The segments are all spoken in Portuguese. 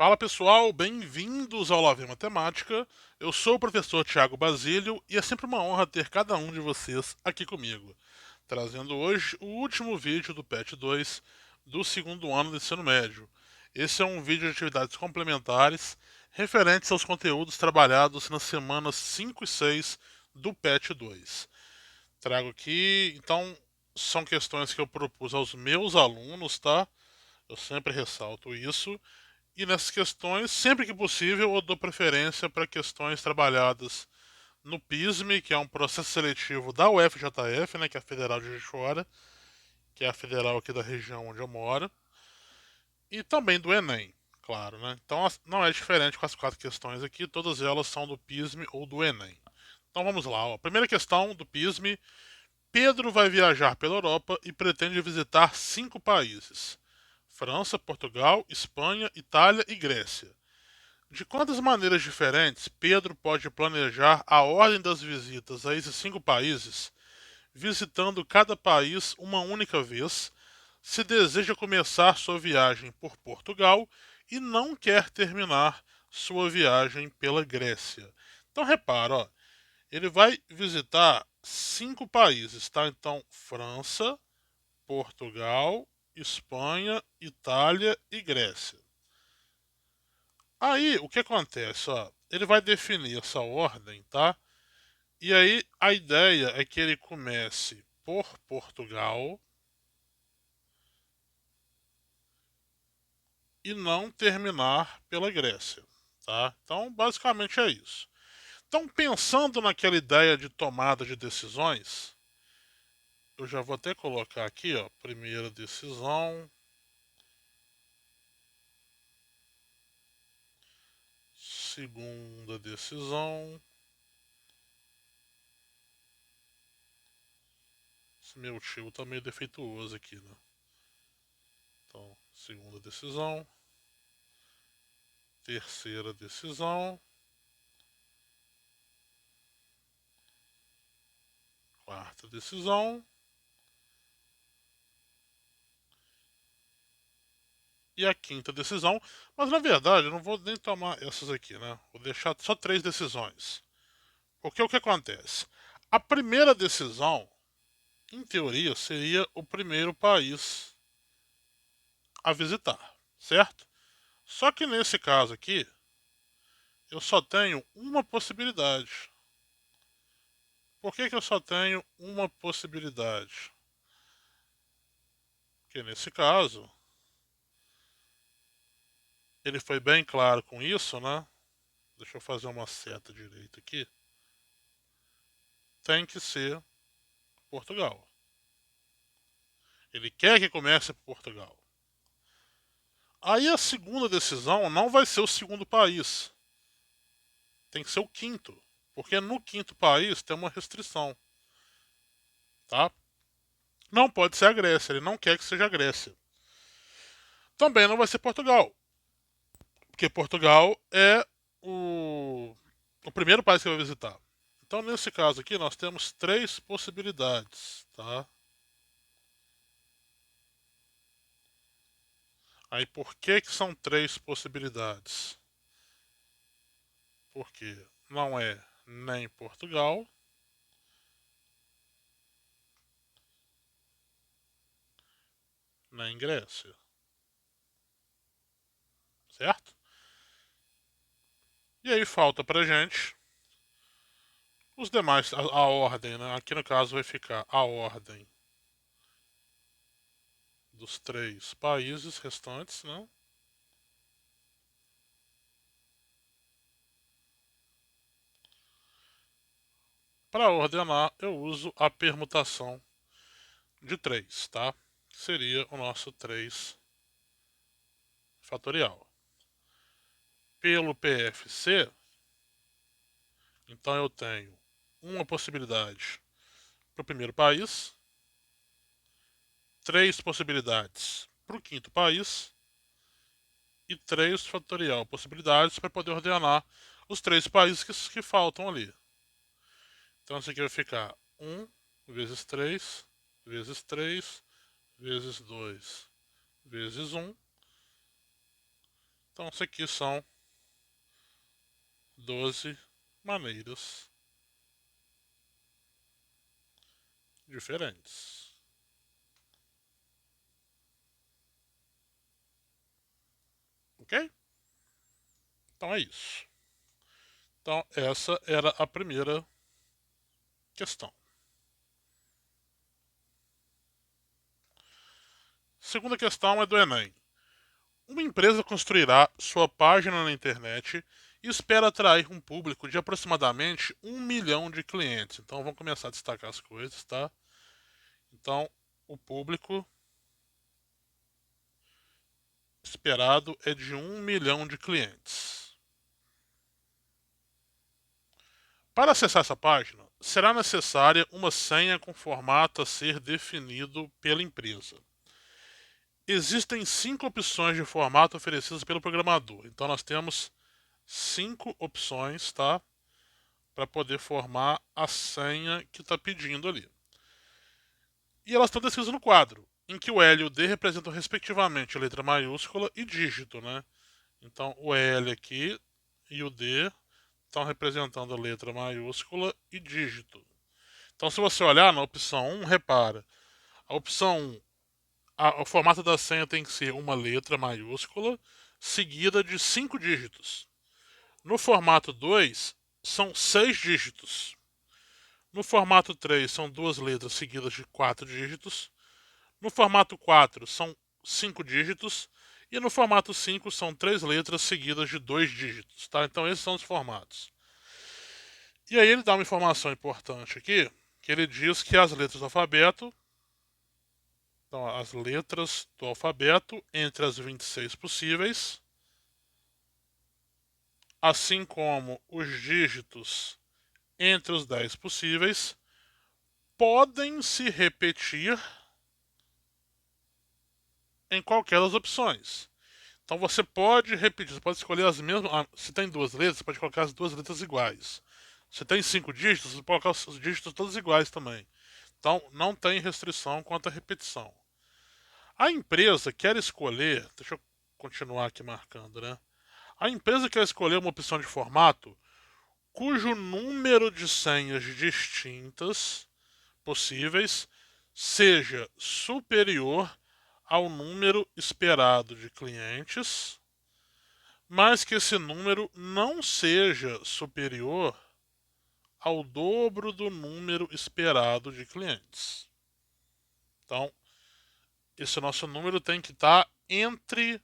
Fala pessoal, bem-vindos ao Love Matemática. Eu sou o professor Thiago Basílio e é sempre uma honra ter cada um de vocês aqui comigo, trazendo hoje o último vídeo do PET 2 do segundo ano do ensino médio. Esse é um vídeo de atividades complementares referentes aos conteúdos trabalhados nas semanas 5 e 6 do PET 2. Trago aqui, então, são questões que eu propus aos meus alunos, tá? Eu sempre ressalto isso. E nessas questões, sempre que possível, eu dou preferência para questões trabalhadas no PISME, que é um processo seletivo da UFJF, né, que é a Federal de Juiz de Fora, que é a federal aqui da região onde eu moro, e também do Enem, claro, né? Então não é diferente com as quatro questões aqui, todas elas são do PISME ou do Enem. Então vamos lá, ó. Primeira questão do PISME: Pedro vai viajar pela Europa e pretende visitar 5 países: França, Portugal, Espanha, Itália e Grécia. De quantas maneiras diferentes Pedro pode planejar a ordem das visitas a esses 5 países, visitando cada país uma única vez, se deseja começar sua viagem por Portugal e não quer terminar sua viagem pela Grécia? Então repara, ó, ele vai visitar 5 países, tá? Então, França, Portugal, Espanha, Itália e Grécia. Aí, o que acontece? Ó, ele vai definir essa ordem, tá? E aí, a ideia é que ele comece por Portugal e não terminar pela Grécia, tá? Então, basicamente é isso. Então, pensando naquela ideia de tomada de decisões, eu já vou até colocar aqui, ó, primeira decisão, segunda decisão. Esse meu tio tá meio defeituoso aqui, né? Então, segunda decisão, terceira decisão, quarta decisão e a quinta decisão. Mas na verdade eu não vou nem tomar essas aqui, né? Vou deixar só 3 decisões. Porque o que acontece? A primeira decisão, em teoria, seria o primeiro país a visitar, certo? Só que nesse caso aqui, eu só tenho uma possibilidade. Por que eu só tenho uma possibilidade? Porque nesse caso, ele foi bem claro com isso, né? Deixa eu fazer uma seta direita aqui. Tem que ser Portugal. Ele quer que comece por Portugal. Aí a segunda decisão não vai ser o segundo país. Tem que ser o quinto. Porque no quinto país tem uma restrição. Tá? Não pode ser a Grécia. Ele não quer que seja a Grécia. Também não vai ser Portugal. Porque Portugal é o primeiro país que vai visitar. Então, nesse caso aqui, nós temos 3 possibilidades. Tá? Aí, por que são 3 possibilidades? Porque não é nem Portugal, nem Grécia, certo? E aí falta pra gente os demais, a ordem, né? Aqui no caso vai ficar a ordem dos 3 países restantes, né? Para ordenar, eu uso a permutação de 3, tá? Que seria o nosso 3 fatorial. Pelo PFC, então eu tenho uma possibilidade para o primeiro país, 3 possibilidades para o quinto país e 3 possibilidades para poder ordenar os 3 países que faltam ali. Então isso aqui vai ficar 1 vezes 3 vezes 3 vezes 2 vezes 1 Então, isso aqui são 12 maneiras diferentes. Ok? Então é isso. Então, essa era a primeira questão. Segunda questão é do Enem. Uma empresa construirá sua página na internet e espera atrair um público de aproximadamente 1 milhão de clientes. Então vamos começar a destacar as coisas, tá? Então, o público esperado é de 1 milhão de clientes. Para acessar essa página, será necessária uma senha com formato a ser definido pela empresa. Existem 5 opções de formato oferecidas pelo programador. Então nós temos 5 opções, tá? Para poder formar a senha que está pedindo ali. E elas estão descritas no quadro, em que o L e o D representam respectivamente letra maiúscula e dígito, né? Então o L aqui e o D estão representando a letra maiúscula e dígito. Então se você olhar na opção 1, repara, a opção 1, o formato da senha tem que ser uma letra maiúscula seguida de 5 dígitos. No formato 2, são 6 dígitos. No formato 3, são 2 letras seguidas de 4 dígitos. No formato 4, são 5 dígitos. E no formato 5, são 3 letras seguidas de 2 dígitos. Tá? Então, esses são os formatos. E aí, ele dá uma informação importante aqui, que ele diz que as letras do alfabeto, então, as letras do alfabeto, entre as 26 possíveis, assim como os dígitos entre os 10 possíveis, podem se repetir em qualquer das opções. Então você pode repetir, você pode escolher as mesmas. Se tem 2 letras, você pode colocar as 2 letras iguais. Se tem 5 dígitos, você pode colocar os dígitos todos iguais também. Então não tem restrição quanto à repetição. A empresa quer escolher, deixa eu continuar aqui marcando, né? A empresa quer escolher uma opção de formato cujo número de senhas distintas possíveis seja superior ao número esperado de clientes, mas que esse número não seja superior ao dobro do número esperado de clientes. Então, esse nosso número tem que estar entre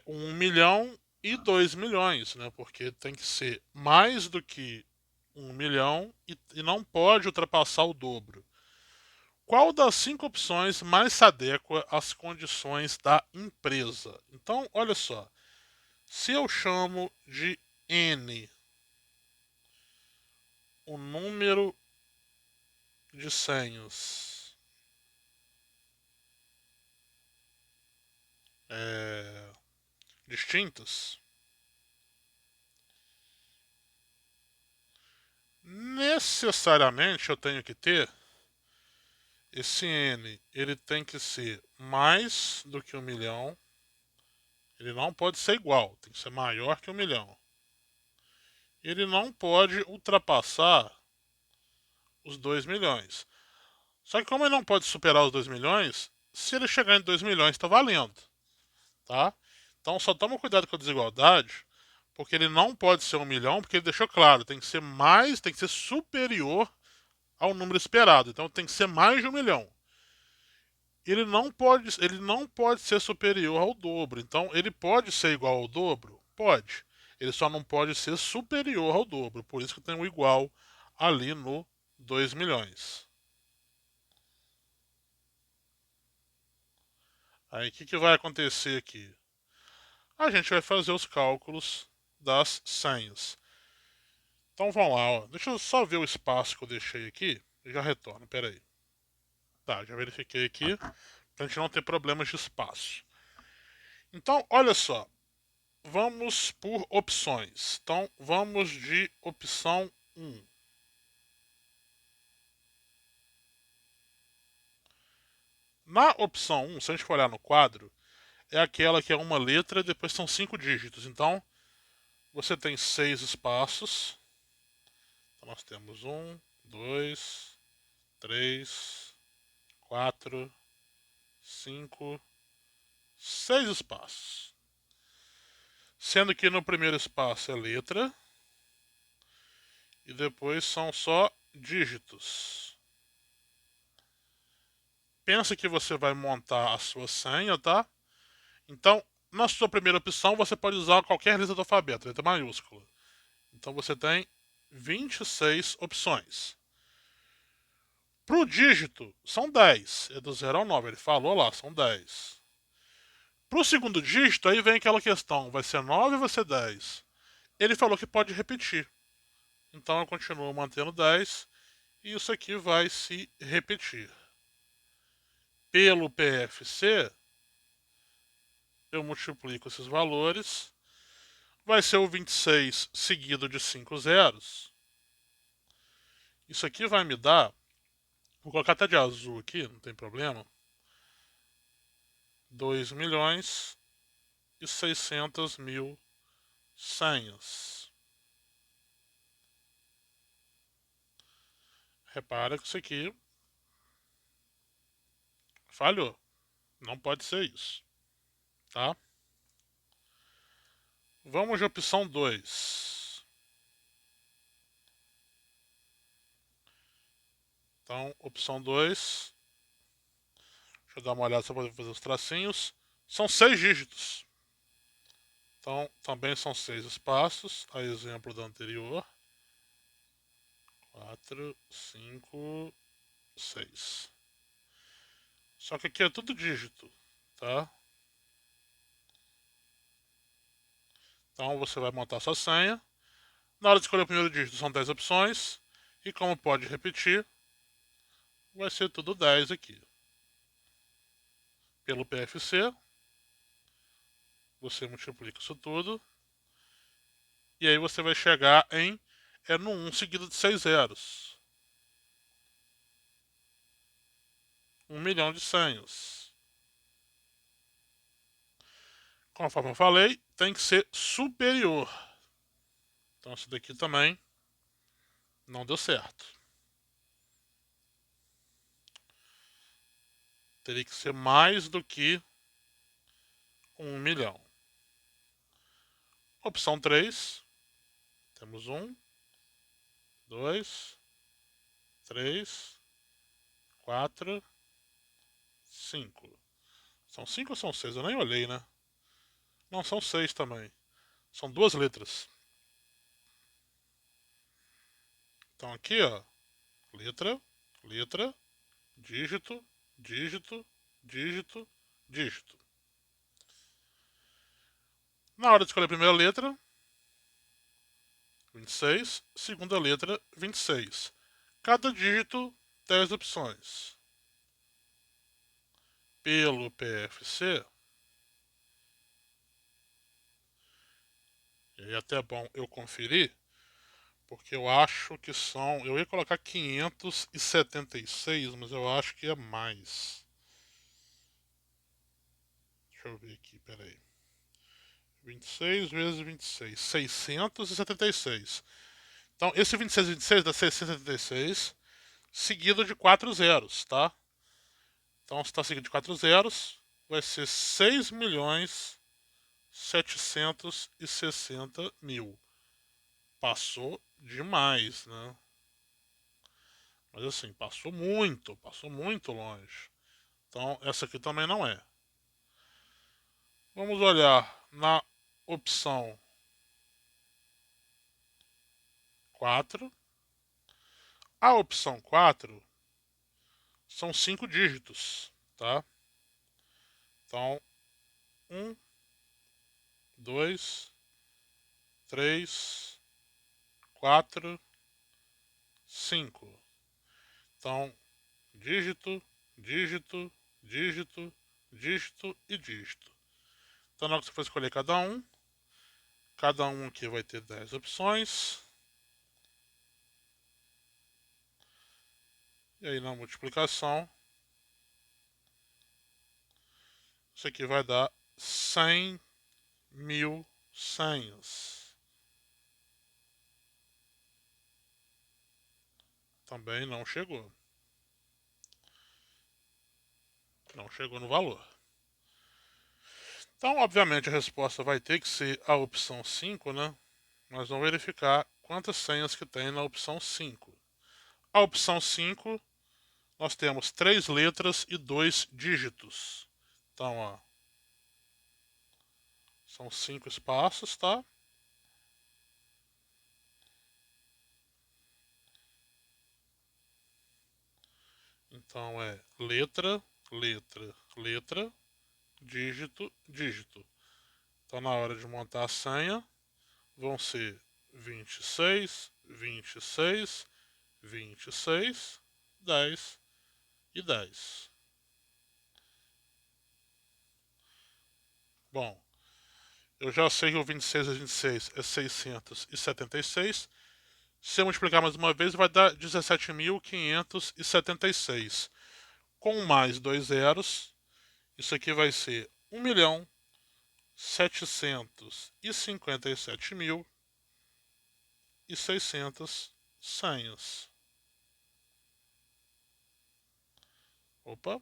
1 milhão e 2 milhões, né? Porque tem que ser mais do que 1 milhão e não pode ultrapassar o dobro. Qual das 5 opções mais se adequa às condições da empresa? Então, olha só. Se eu chamo de N o número de senhas é, distintas, necessariamente eu tenho que ter esse N, ele tem que ser mais do que 1 milhão, ele não pode ser igual, tem que ser maior que 1 milhão. Ele não pode ultrapassar os 2 milhões. Só que como ele não pode superar os 2 milhões, se ele chegar em 2 milhões está valendo, tá? Então só toma cuidado com a desigualdade, porque ele não pode ser 1 milhão, porque ele deixou claro, tem que ser mais, tem que ser superior ao número esperado. Então tem que ser mais de 1 milhão. Ele não pode ser superior ao dobro. Então ele pode ser igual ao dobro? Pode. Ele só não pode ser superior ao dobro. Por isso que tem o igual ali no 2 milhões. Aí o que vai acontecer aqui? A gente vai fazer os cálculos das senhas. Então vamos lá, ó. Deixa eu só ver o espaço que eu deixei aqui e já retorno, peraí. Tá, já verifiquei aqui, pra gente não ter problemas de espaço. Então, olha só, vamos por opções. Então, vamos de opção 1. Na opção 1, se a gente for olhar no quadro, é aquela que é uma letra e depois são 5 dígitos. Então, você tem 6 espaços. Então, nós temos 1, 2, 3, 4, 5, 6 espaços. Sendo que no primeiro espaço é letra e depois são só dígitos. Pensa que você vai montar a sua senha, tá? Então, na sua primeira opção, você pode usar qualquer letra do alfabeto, letra maiúscula. Então, você tem 26 opções. Para o dígito, são 10. É do 0 ao 9. Ele falou lá, são 10. Para o segundo dígito, aí vem aquela questão: vai ser 9 ou vai ser 10? Ele falou que pode repetir. Então, eu continuo mantendo 10. E isso aqui vai se repetir. Pelo PFC, eu multiplico esses valores. Vai ser o 26 seguido de 5 zeros. Isso aqui vai me dar, vou colocar até de azul aqui, não tem problema, 2.600.000 senhas. Repara que isso aqui falhou. Não pode ser isso, tá? Vamos de opção 2. Então, opção 2. Deixa eu dar uma olhada só para fazer os tracinhos. São 6 dígitos. Então, também são 6 espaços, a exemplo da anterior. 4, 5, 6. Só que aqui é tudo dígito, tá? Então, você vai montar sua senha. Na hora de escolher o primeiro dígito, são 10 opções. E como pode repetir, vai ser tudo 10 aqui. Pelo PFC, você multiplica isso tudo. E aí você vai chegar em no 1 seguido de 6 zeros. 1 milhão de senhas. Conforme eu falei, tem que ser superior. Então isso daqui também não deu certo. Teria que ser mais do que 1 milhão. Opção 3. Temos 1, 2, 3, 4, 5. São 5 ou são 6? Eu nem olhei, né? Não, são 6 também. São 2 letras. Então aqui, ó. Letra, letra, dígito, dígito, dígito, dígito. Na hora de escolher a primeira letra, 26. Segunda letra, 26. Cada dígito, 10 opções. Pelo PFC, e aí é até bom eu conferir, porque eu acho que são. Eu ia colocar 576, mas eu acho que é mais. Deixa eu ver aqui, peraí. 26 vezes 26. 676. Então, esse 26 dá 676, seguido de 4 zeros, tá? Então, se está seguido de 4 zeros, vai ser 6.760.000. Passou demais, né? Mas assim, passou muito longe. Então, essa aqui também não é. Vamos olhar na opção 4. A opção 4 são 5 dígitos, tá? Então, 1, 2, 3, 4, 5. Então, dígito, dígito, dígito, dígito e dígito. Então, na hora que você for escolher cada um aqui vai ter 10 opções. E aí, na multiplicação, isso aqui vai dar 100.000 senhas. Também não chegou. Não chegou no valor. Então, obviamente, a resposta vai ter que ser a opção 5, né? Nós vamos verificar quantas senhas que tem na opção 5. A opção 5, nós temos 3 letras e 2 dígitos. Então, ó, são 5 espaços, tá? Então é letra, letra, letra, dígito, dígito. Então na hora de montar a senha, vão ser 26, 26, 26, 10 e 10. Bom, eu já sei que o 26 vezes 26 é 676. Se eu multiplicar mais uma vez, vai dar 17.576. Com mais dois zeros, isso aqui vai ser 1.757.600 senhas. Opa,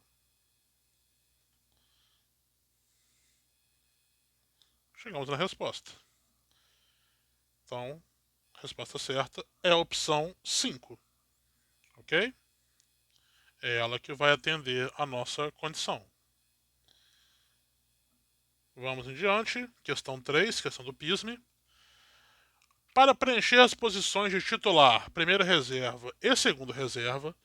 chegamos na resposta. Então, a resposta certa é a opção 5, ok? É ela que vai atender a nossa condição. Vamos em diante. Questão 3, questão do PISME. Para preencher as posições de titular, primeira reserva e segunda reserva,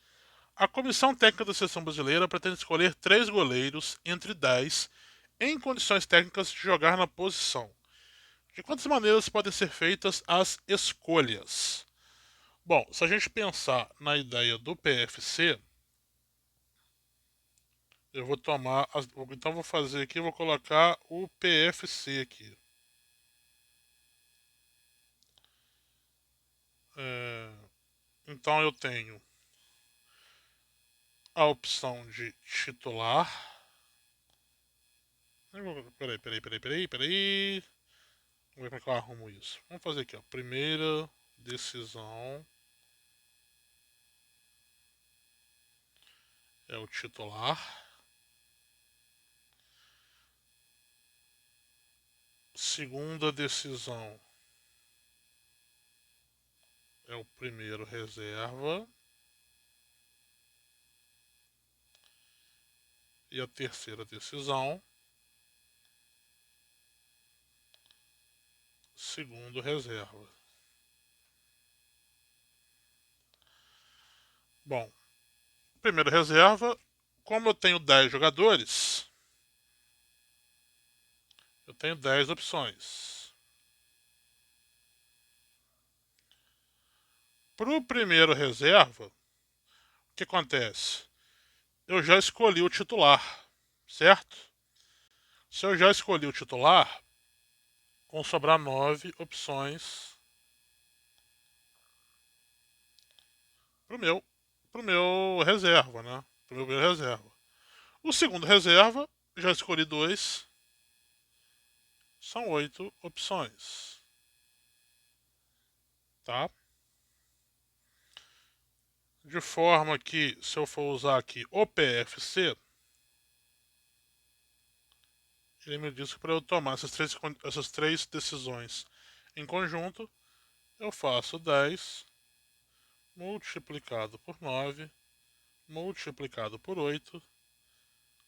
a Comissão Técnica da Seleção Brasileira pretende escolher 3 goleiros entre 10 em condições técnicas de jogar na posição. De quantas maneiras podem ser feitas as escolhas? Bom, se a gente pensar na ideia do PFC, eu vou tomar. Então vou fazer aqui, vou colocar o PFC aqui. Então eu tenho a opção de titular. Peraí. Vamos ver como é que eu arrumo isso. Vamos fazer aqui, ó. Primeira decisão é o titular. Segunda decisão é o primeiro reserva. E a terceira decisão, segundo reserva. Bom, primeiro reserva, como eu tenho 10 jogadores, eu tenho 10 opções. Para o primeiro reserva, o que acontece? Eu já escolhi o titular, certo? Se eu já escolhi o titular, vão sobrar 9 opções pro meu reserva, né? Pro meu primeiro reserva. O segundo reserva, já escolhi 2, são 8 opções, tá? De forma que, se eu for usar aqui o PFC, ele me diz que para eu tomar essas três decisões em conjunto, eu faço 10 multiplicado por 9 multiplicado por 8.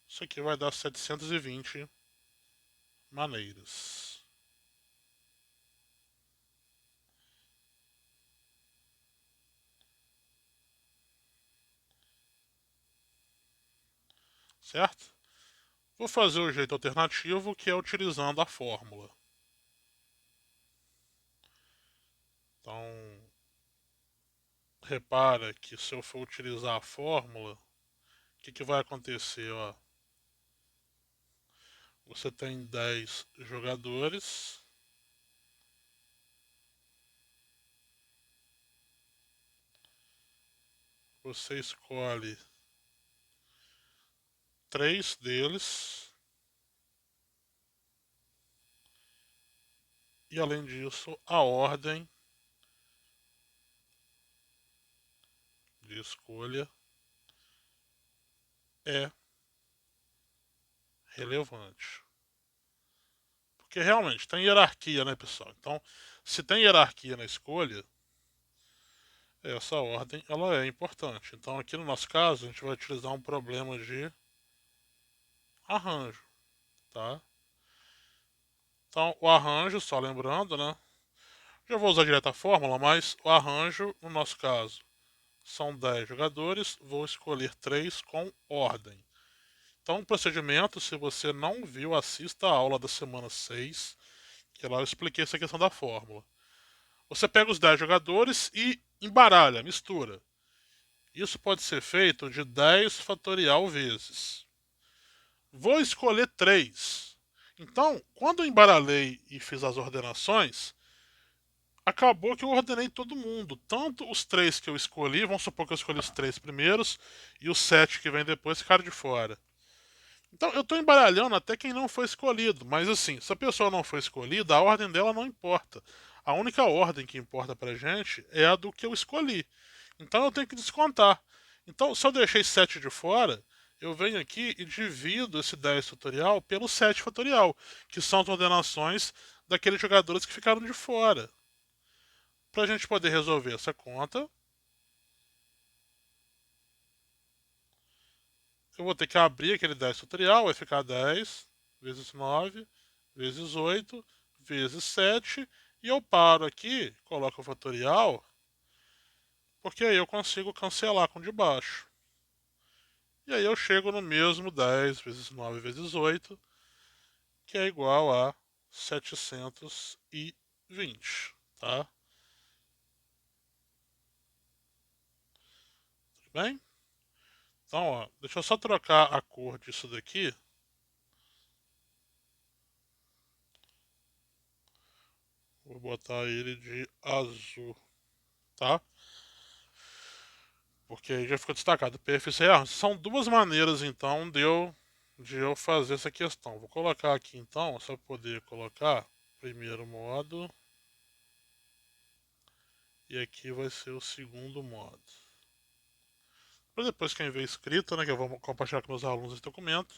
Isso aqui vai dar 720 maneiras. Certo? Vou fazer o jeito alternativo, que é utilizando a fórmula. Então, repara que se eu for utilizar a fórmula, o que vai acontecer? Ó? Você tem 10 jogadores. Você escolhe 3 deles. E além disso, a ordem de escolha é relevante. Porque realmente tem hierarquia, né, pessoal? Então, se tem hierarquia na escolha, essa ordem ela é importante. Então, aqui no nosso caso, a gente vai utilizar um problema de arranjo, tá? Então, o arranjo, só lembrando, né? Já vou usar direto a fórmula, mas o arranjo, no nosso caso, são 10 jogadores, vou escolher 3 com ordem. Então, o procedimento, se você não viu, assista a aula da semana 6, que lá eu expliquei essa questão da fórmula. Você pega os 10 jogadores e embaralha, mistura. Isso pode ser feito de 10 fatorial vezes. Vou escolher 3. Então, quando eu embaralhei e fiz as ordenações, acabou que eu ordenei todo mundo. Tanto os 3 que eu escolhi, vamos supor que eu escolhi os 3 primeiros, e os 7 que vem depois ficaram de fora. Então eu estou embaralhando até quem não foi escolhido, mas assim, se a pessoa não foi escolhida, a ordem dela não importa. A única ordem que importa pra gente é a do que eu escolhi. Então eu tenho que descontar. Então, se eu deixei 7 de fora, eu venho aqui e divido esse 10 fatorial pelo 7 fatorial, que são as ordenações daqueles jogadores que ficaram de fora. Para a gente poder resolver essa conta, eu vou ter que abrir aquele 10 fatorial, vai ficar 10 vezes 9 vezes 8 vezes 7, e eu paro aqui, coloco o fatorial, porque aí eu consigo cancelar com de baixo. E aí eu chego no mesmo 10 vezes 9 vezes 8, que é igual a 720, tá? Tudo bem? Então, ó, deixa eu só trocar a cor disso daqui. Vou botar ele de azul, tá? Porque aí já ficou destacado. PFC. São duas maneiras, então, de eu fazer essa questão. Vou colocar aqui, então, só poder colocar primeiro modo. E aqui vai ser o segundo modo. Para depois quem vê escrito, né, que eu vou compartilhar com meus alunos esse documento,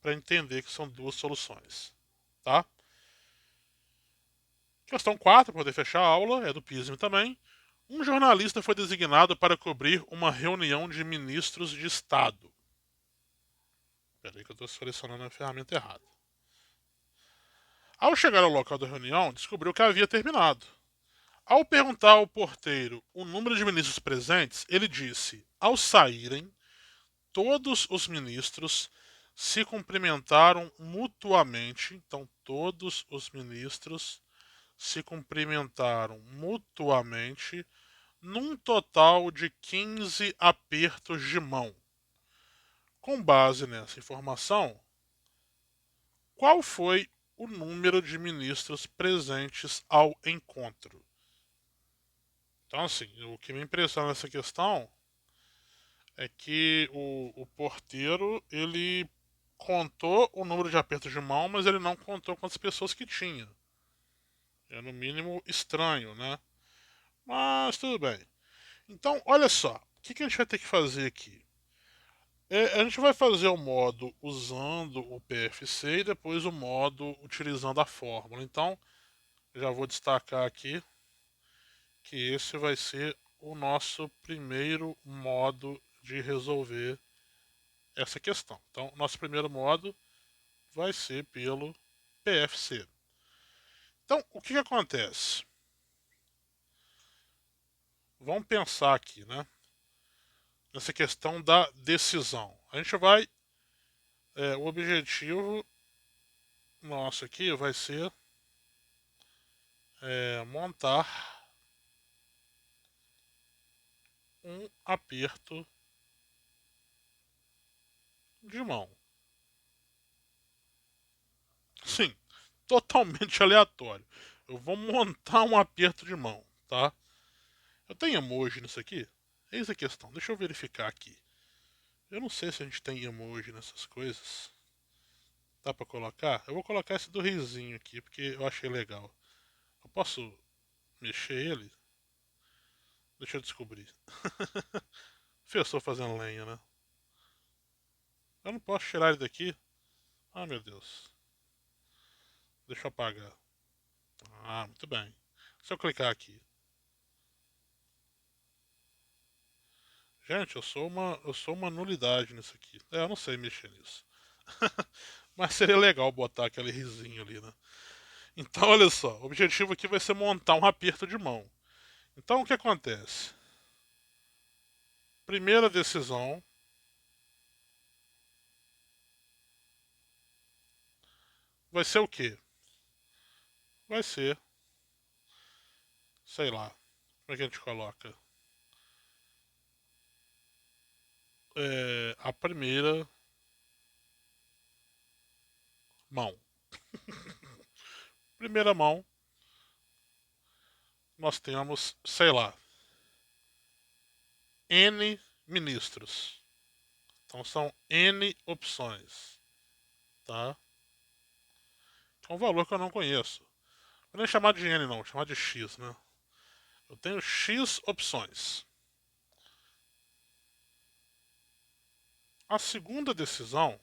para entender que são duas soluções, tá? Questão 4, para poder fechar a aula, é do PISM também. Um jornalista foi designado para cobrir uma reunião de ministros de Estado. Espera aí que eu estou selecionando a ferramenta errada. Ao chegar ao local da reunião, descobriu que havia terminado. Ao perguntar ao porteiro o número de ministros presentes, ele disse: ao saírem, todos os ministros se cumprimentaram mutuamente. Então, todos os ministros se cumprimentaram mutuamente num total de 15 apertos de mão. Com base nessa informação, qual foi o número de ministros presentes ao encontro? Então, assim, o que me impressiona nessa questão é que o porteiro ele contou o número de apertos de mão, mas ele não contou quantas pessoas que tinha. É no mínimo estranho, né? Mas tudo bem. Então, olha só, o que a gente vai ter que fazer aqui? A gente vai fazer o modo usando o PFC e depois o modo utilizando a fórmula. Então, já vou destacar aqui que esse vai ser o nosso primeiro modo de resolver essa questão. Então, nosso primeiro modo vai ser pelo PFC. Então, o que acontece? Vamos pensar aqui, né? Nessa questão da decisão. A gente vai. O objetivo nosso aqui vai ser montar um aperto de mão. Sim, totalmente aleatório. Eu vou montar um aperto de mão, tá? Eu tenho emoji nisso aqui? Eis a questão, deixa eu verificar aqui. Eu não sei se a gente tem emoji nessas coisas. Dá pra colocar? Eu vou colocar esse do risinho aqui, porque eu achei legal. posso mexer ele? Deixa eu descobrir. Professor fazendo lenha, né? Eu não posso tirar ele daqui? Ah, meu Deus. Deixa eu apagar. Ah, muito bem. Se eu clicar aqui. Gente, eu sou uma nulidade nisso aqui. Eu não sei mexer nisso. Mas seria legal botar aquele risinho ali, né? Então, olha só. O objetivo aqui vai ser montar um aperto de mão. Então, o que acontece? Primeira decisão vai ser o quê? Vai ser, sei lá, como é que a gente coloca? A primeira mão. Primeira mão, nós temos, sei lá, N ministros. Então são N opções, tá? É um valor que eu não conheço. Não vou nem chamar de N não, vou chamar de X, né? Eu tenho X opções. A segunda decisão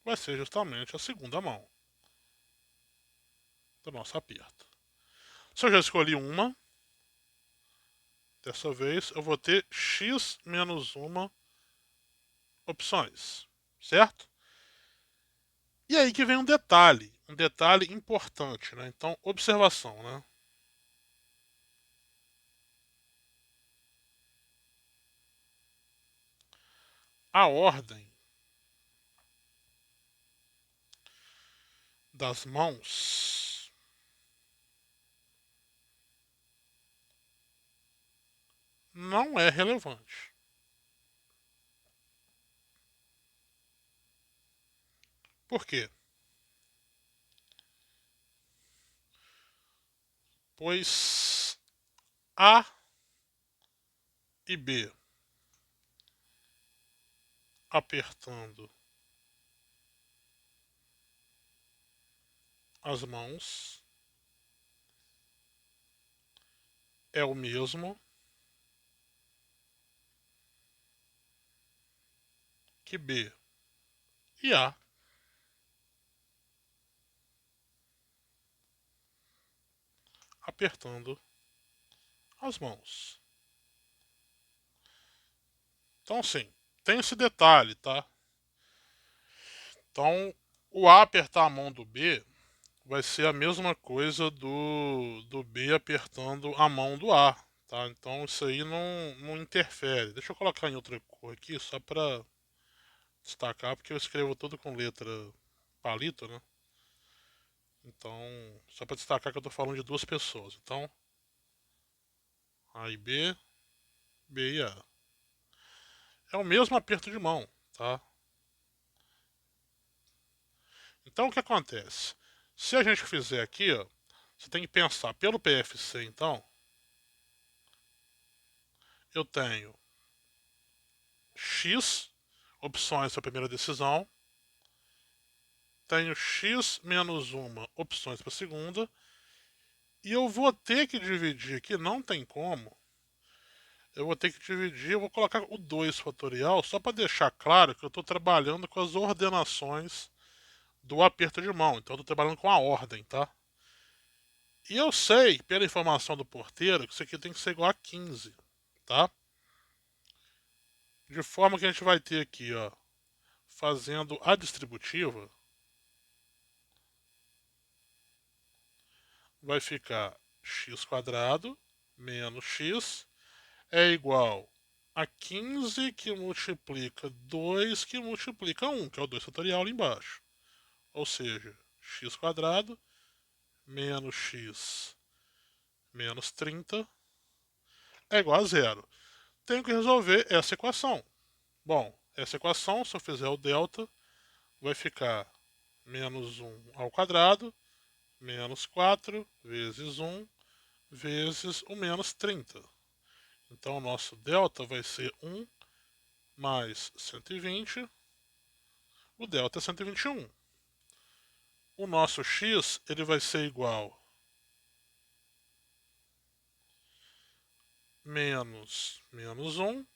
vai ser justamente a segunda mão do nosso aperto. Se eu já escolhi uma, dessa vez eu vou ter X menos uma opções, certo? E aí que vem um detalhe importante, né? Então, observação, né? A ordem das mãos não é relevante. Por quê? Pois A e B apertando as mãos é o mesmo que B e A apertando as mãos. Então, assim, tem esse detalhe, tá? Então, o A apertar a mão do B vai ser a mesma coisa do B apertando a mão do A, tá? Então, isso aí não interfere. Deixa eu colocar em outra cor aqui, só para destacar, porque eu escrevo tudo com letra palito, né? Então, só para destacar que eu tô falando de duas pessoas. Então, A e B, B e A. É o mesmo aperto de mão, tá? Então, o que acontece? Se a gente fizer aqui, ó, você tem que pensar pelo PFC, então, eu tenho X opções para a primeira decisão, tenho X menos uma opções para a segunda, e eu vou ter que dividir aqui, não tem como, eu vou ter que dividir, eu vou colocar o 2 fatorial só para deixar claro que eu estou trabalhando com as ordenações do aperto de mão. Então eu estou trabalhando com a ordem, tá? E eu sei, pela informação do porteiro, que isso aqui tem que ser igual a 15, tá? De forma que a gente vai ter aqui, ó, fazendo a distributiva, vai ficar x quadrado menos x é igual a 15 que multiplica 2 que multiplica 1, que é o 2 fatorial ali embaixo. Ou seja, x quadrado menos x menos 30 é igual a zero. Tenho que resolver essa equação. Bom, essa equação, se eu fizer o delta, vai ficar menos 1 ao quadrado, menos 4 vezes 1 vezes o menos 30. Então, o nosso delta vai ser 1 mais 120. O delta é 121. o nosso x ele vai ser igual menos 1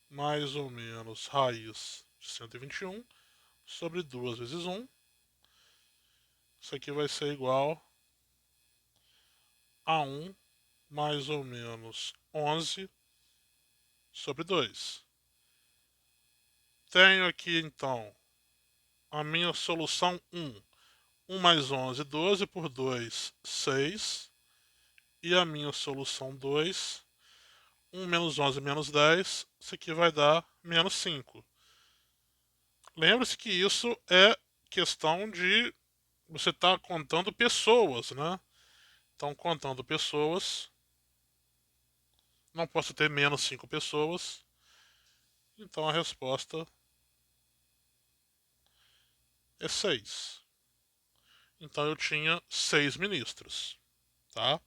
mais ou menos raiz de 121 sobre 2 vezes 1. Isso aqui vai ser igual a 1 mais ou menos 11 sobre 2. Tenho aqui então a minha solução 1. 1 mais 11, 12 por 2, 6. E a minha solução 2, 1 menos 11 menos 10, isso aqui vai dar menos 5. Lembre-se que isso é questão de você estar contando pessoas, né? Então, contando pessoas, não posso ter menos 5 pessoas. Então, a resposta é 6. Então, eu tinha 6 ministros, tá?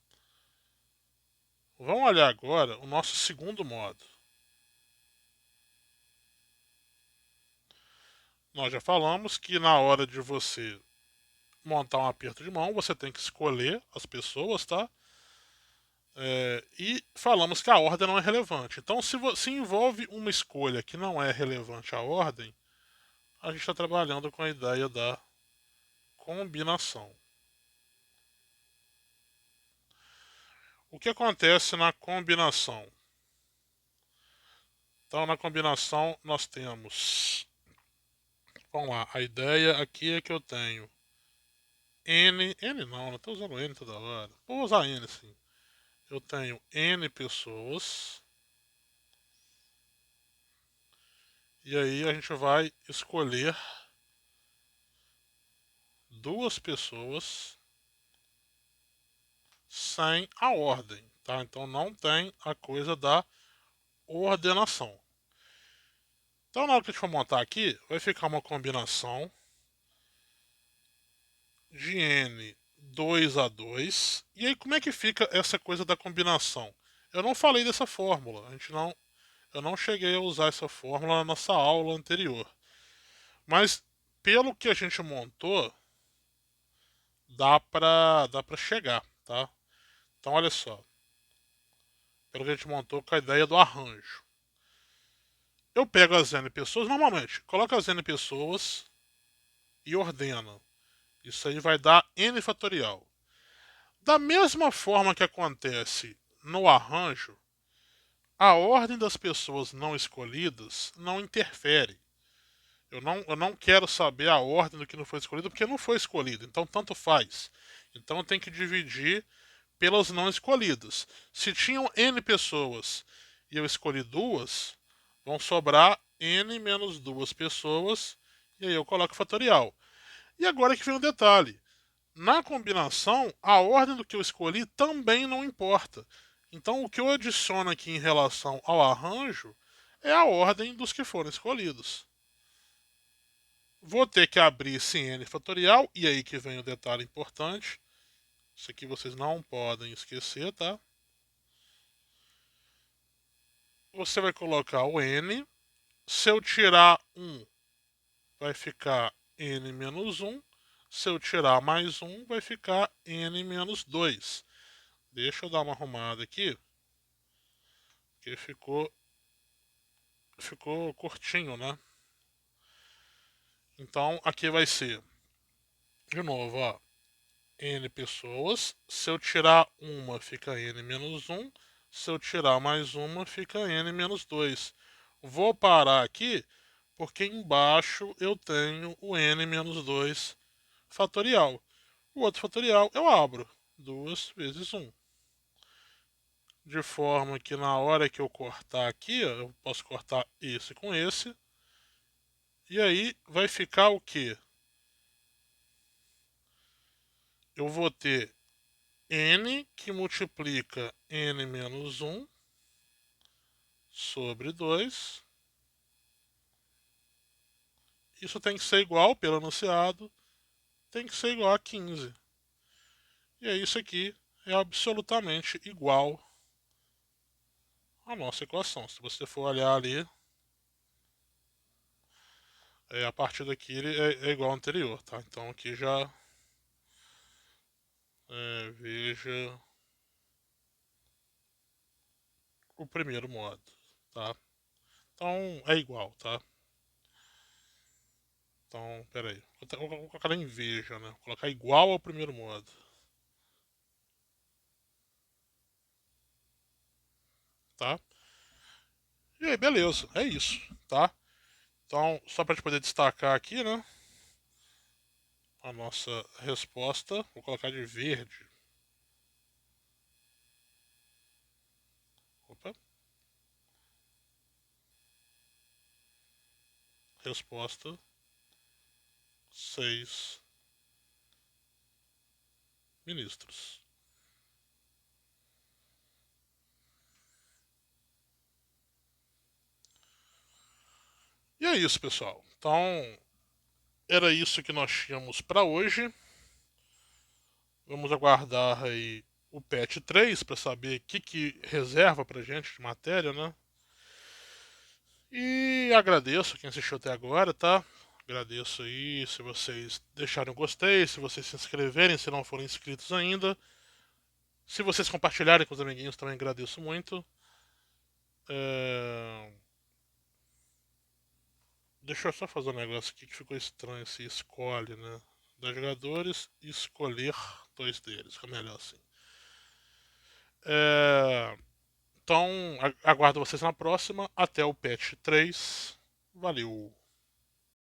Vamos olhar agora o nosso segundo modo. Nós já falamos que na hora de você montar um aperto de mão, você tem que escolher as pessoas, tá? E falamos que a ordem não é relevante. Então, se envolve uma escolha que não é relevante à ordem, a gente está trabalhando com a ideia da combinação. O que acontece na combinação? Então, na combinação, nós temos. Vamos lá, a ideia aqui é que eu tenho N não estou usando N toda hora. Vou usar N sim. Eu tenho N pessoas. E aí a gente vai escolher duas pessoas sem a ordem, tá? Então não tem a coisa da ordenação. Então na hora que a gente for montar aqui, vai ficar uma combinação de N 2 a 2. E aí como é que fica essa coisa da combinação? Eu não falei dessa fórmula, eu não cheguei a usar essa fórmula na nossa aula anterior. Mas pelo que a gente montou, dá pra chegar, tá? Então olha só, pelo que a gente montou com a ideia do arranjo. Eu pego as N pessoas, normalmente, coloco as N pessoas e ordeno. Isso aí vai dar N fatorial. Da mesma forma que acontece no arranjo, a ordem das pessoas não escolhidas não interfere. Eu não quero saber a ordem do que não foi escolhido, porque não foi escolhido, então tanto faz. Então eu tenho que dividir pelas não escolhidas. Se tinham N pessoas e eu escolhi duas, vão sobrar N menos duas pessoas, e aí eu coloco fatorial. E agora que vem o detalhe. Na combinação, a ordem do que eu escolhi também não importa. Então o que eu adiciono aqui em relação ao arranjo é a ordem dos que foram escolhidos. Vou ter que abrir esse N fatorial, e aí que vem o detalhe importante. Isso aqui vocês não podem esquecer, tá? Você vai colocar o N. Se eu tirar 1, vai ficar N menos 1. Se eu tirar mais 1, vai ficar N menos 2. Deixa eu dar uma arrumada aqui, porque ficou curtinho, né? Então, aqui vai ser, de novo, ó, N pessoas. Se eu tirar uma, fica N menos 1. Se eu tirar mais uma, fica N menos 2. Vou parar aqui, porque embaixo eu tenho o N menos 2 fatorial. O outro fatorial eu abro. 2 vezes 1. De forma que na hora que eu cortar aqui, eu posso cortar esse com esse. E aí vai ficar o quê? Eu vou ter N que multiplica N menos 1 sobre 2. Isso tem que ser igual, pelo enunciado, tem que ser igual a 15. E aí isso aqui é absolutamente igual à nossa equação. Se você for olhar ali, a partir daqui ele é igual ao anterior, tá? Então aqui já Veja o primeiro modo, tá? Então é igual, tá? Então, peraí. Vou colocar em veja, né? Vou colocar igual ao primeiro modo, tá? E aí, beleza, é isso, tá? Então, só pra gente poder destacar aqui, né? A nossa resposta, vou colocar de verde. Opa, resposta 6 ministros. E é isso, pessoal. Então, era isso que nós tínhamos para hoje. Vamos aguardar aí o patch 3 para saber o que reserva pra gente de matéria, né? E agradeço quem assistiu até agora, tá? Agradeço aí se vocês deixarem um gostei, se vocês se inscreverem, se não forem inscritos ainda. Se vocês compartilharem com os amiguinhos, também agradeço muito. É... Deixa eu só fazer um negócio aqui que ficou estranho. Se escolhe, né? 10 jogadores e escolher dois deles. Fica melhor assim. É... Então, aguardo vocês na próxima. Até o patch 3. Valeu!